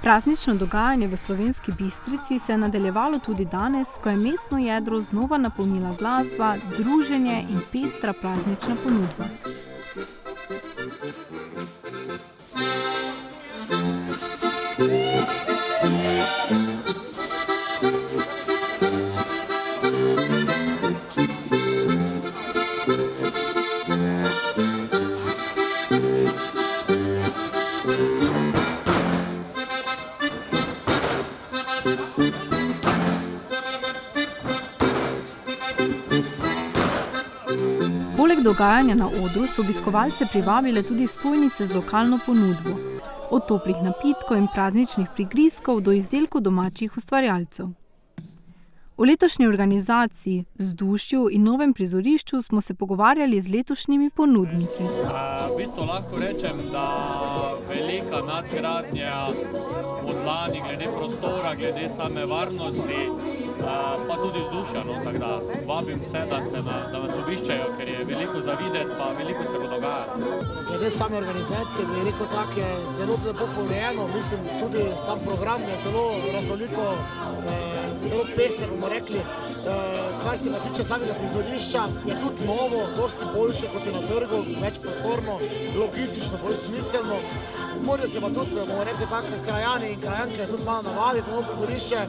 Praznično dogajanje v Slovenski Bistrici se je nadaljevalo tudi danes, ko je mestno jedro znova napolnila glasba, druženje in pestra praznična ponudba. Poleg dogajanja na odru so obiskovalce privabile tudi stojnice z lokalno ponudbo. Od toplih napitkov in prazničnih prigrizkov do izdelkov domačih ustvarjalcev. O letošnji organizaciji, vzdušju in novem prizorišču smo se pogovarjali z letošnjimi ponudniki. V bistvu lahko rečem, da velika nadgradnja od lani glede prostora, glede same varnosti, pa tudi vzdušja, tako da vabim vse, da nas obiščejo, ker je veliko za videti, pa veliko se bo dogajalo. Glede same organizacije, bi rekel tako, je zelo lepo porejeno, mislim, tudi sam program je zelo raznoliko, zelo pester, bomo rekli, kar se tiče samega prizorišča, je tudi novo, dosti boljše kot je na trgu, več prostorno, logistično, bolj smiselno. Morajo se pa tudi, bomo rekli, tako krajani in krajanke tudi malo navaditi novo prizorišče,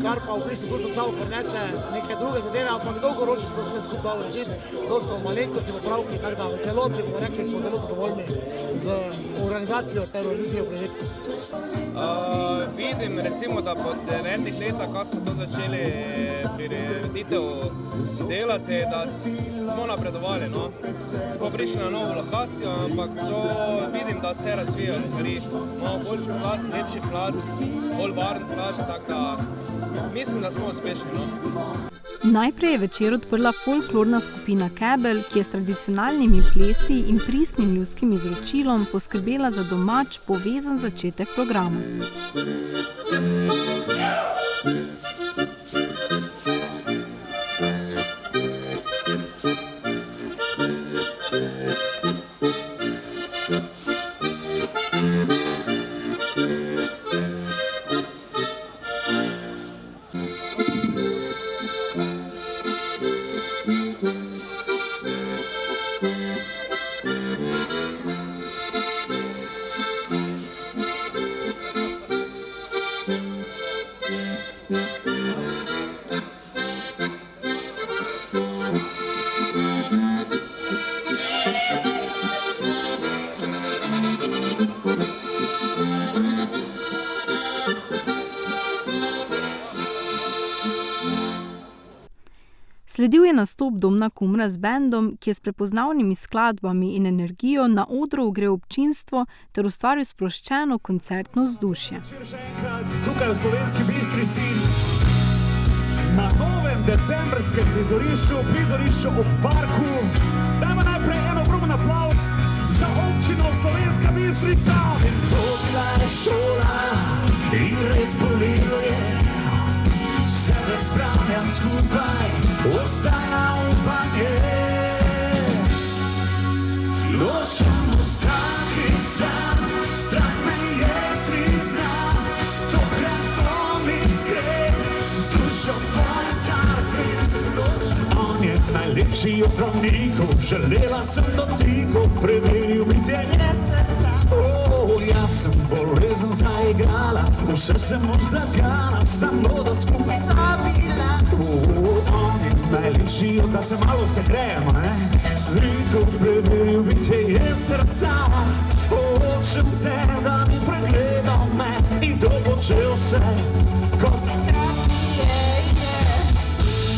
kar pa v bistvu tudi za sabo prinese neke druge zadeve, ampak dolgoročno smo vse skupaj urediti. To so malenkosti, popravki, tako da v celoti, bomo rekli, smo zelo zadovoljni z organizacijo ter ureditvijo projekta. Vidim recimo, da po 9 letih, ko smo to začeli prireditev delati, da smo napredovali. Smo prišli na novo lokacijo, ampak vidim, da se razvijajo stvari. Imamo boljši plac, lepši plac, bolj varen plac, tako da mislim, da smo uspešni. Najprej je večer odprla folklorna skupina Kebel, ki je s tradicionalnimi plesi in pristnim ljudskim izročilom poskrbela za domač, povezan začetek programa. Sledil je nastop Domna Kumra z bendom, ki je s prepoznavnimi skladbami in energijo na odru ogrel občinstvo ter ustvaril sproščeno koncertno vzdušje. Tukaj v Slovenski Bistrici, na novem decembrskem prizorišču ob parku, dajmo najprej en ogromen aplavz za občino Slovenska Bistrica. In to bila je šola in res bolelo je, se razpravljam skupaj, ostaja upanje. Nočem ostati sam, strah me je priznam, tokrat bom iskren, z dušo on je najlepši od zdravnikov, želela sem dotikov, preveril bi te. Jaz sem bolezen zaigrala, vse sem vzdržala, samo da skupaj zabila. On je najlepši, da se malo segrejemo, z riko preveril bi te je srca. Hočem te, da mi pregledal me in to počel se, kot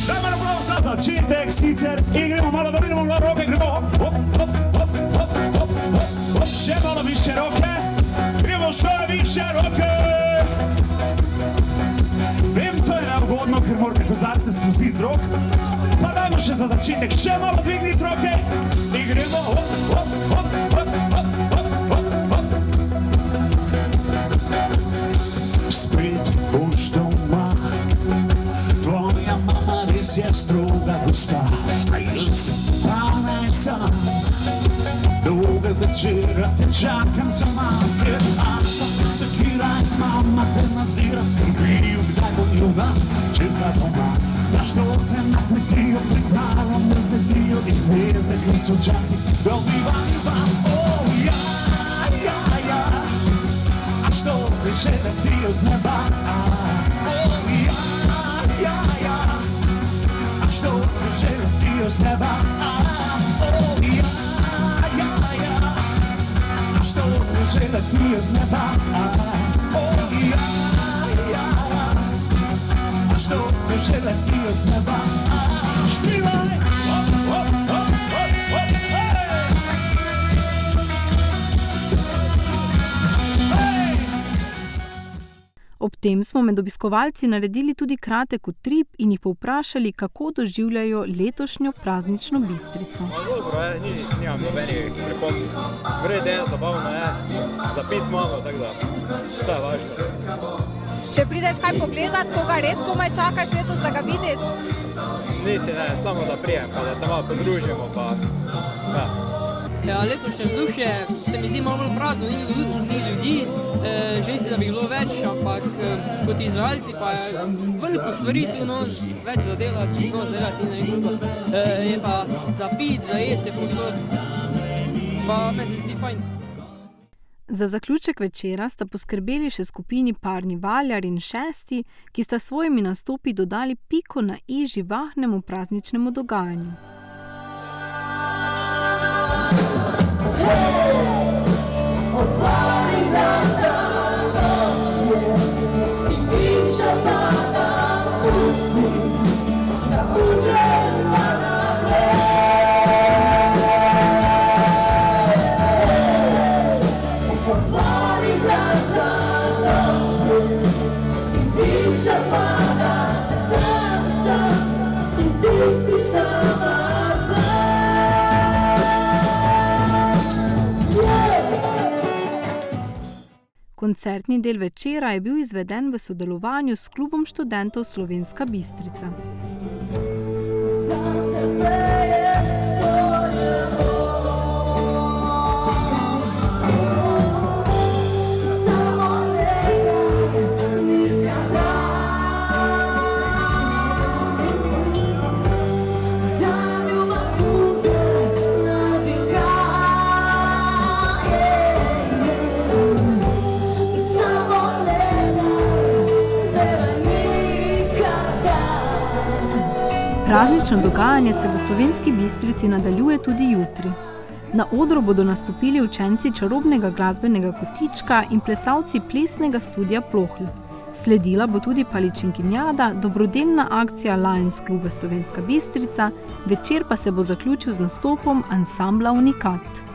dajmo naprav za začetek sicer in gremo malo, da vidimo na roke, gremo hop, hop, hop, hop, hop, hop, hop, še malo više roke, gremo še više roke. Vem, to je neugodno, ker morate kozarce spustiti z rok, pa dajmo še za začetek, še malo dvigniti roke in gremo hop, hop, hop, hop, hop, hop, hop, hop. Spet boš doma, tvoja mama res je stroga gospa, a jaz sem pamet sam. Dolga večera te čakam sama, ampak se kiraj. mama te nadzira, skrbijo, kdaj bo druga črka doma. Daš to okne na kmetijo, pripravam razletijo iz zvezde, ki so včasih dobivali vam. Oh, ja, ja, ja, a što priše letijo z neba. Oh, ja, ja, ja, a što priše letijo z neba. Oh, ja, ja, ja, a što priše letijo z neba. Oh, ja, ja, a što priše letijo z neba. Špivaj! Hop, hop, hop, hop, hop, hej! Hej! Ob tem smo med obiskovalci naredili tudi kratek utrip in jih povprašali, kako doživljajo letošnjo praznično Bistrico. Dobro je, nimam nobenih pripomb. Vrede je, zabavno je, za pit malo, tako da, to je važno. Če prideš kaj pogledat, koga res komaj čakaš letos, da ga vidiš? Niti ne, samo da prijem, pa da se malo podružimo, pa ja. Ja, letošnje vzdušje se mi zdi malo bolj prazno, ni ljudi, želi si, da bi bilo več, ampak kot izvajalci pa je veliko stvari tu, no, več za delati, no, zelati in drugo. Je pa za pit, za jesti je posod, pa me se zdi fajn. Za zaključek večera sta poskrbeli še skupini Parni Valjar in Šesti, ki sta svojimi nastopi dodali piko na i živahnemu prazničnemu dogajanju. Koncertni del večera je bil izveden v sodelovanju s Klubom študentov Slovenska Bistrica. Praznično dogajanje se v Slovenski Bistrici nadaljuje tudi jutri. Na odru bodo nastopili učenci čarobnega glasbenega kotička in plesalci plesnega studia Plohlj. Sledila bo tudi paličinkinjada, dobrodelna akcija Lions Kluba Slovenska Bistrica, večer pa se bo zaključil z nastopom ansambla Unikat.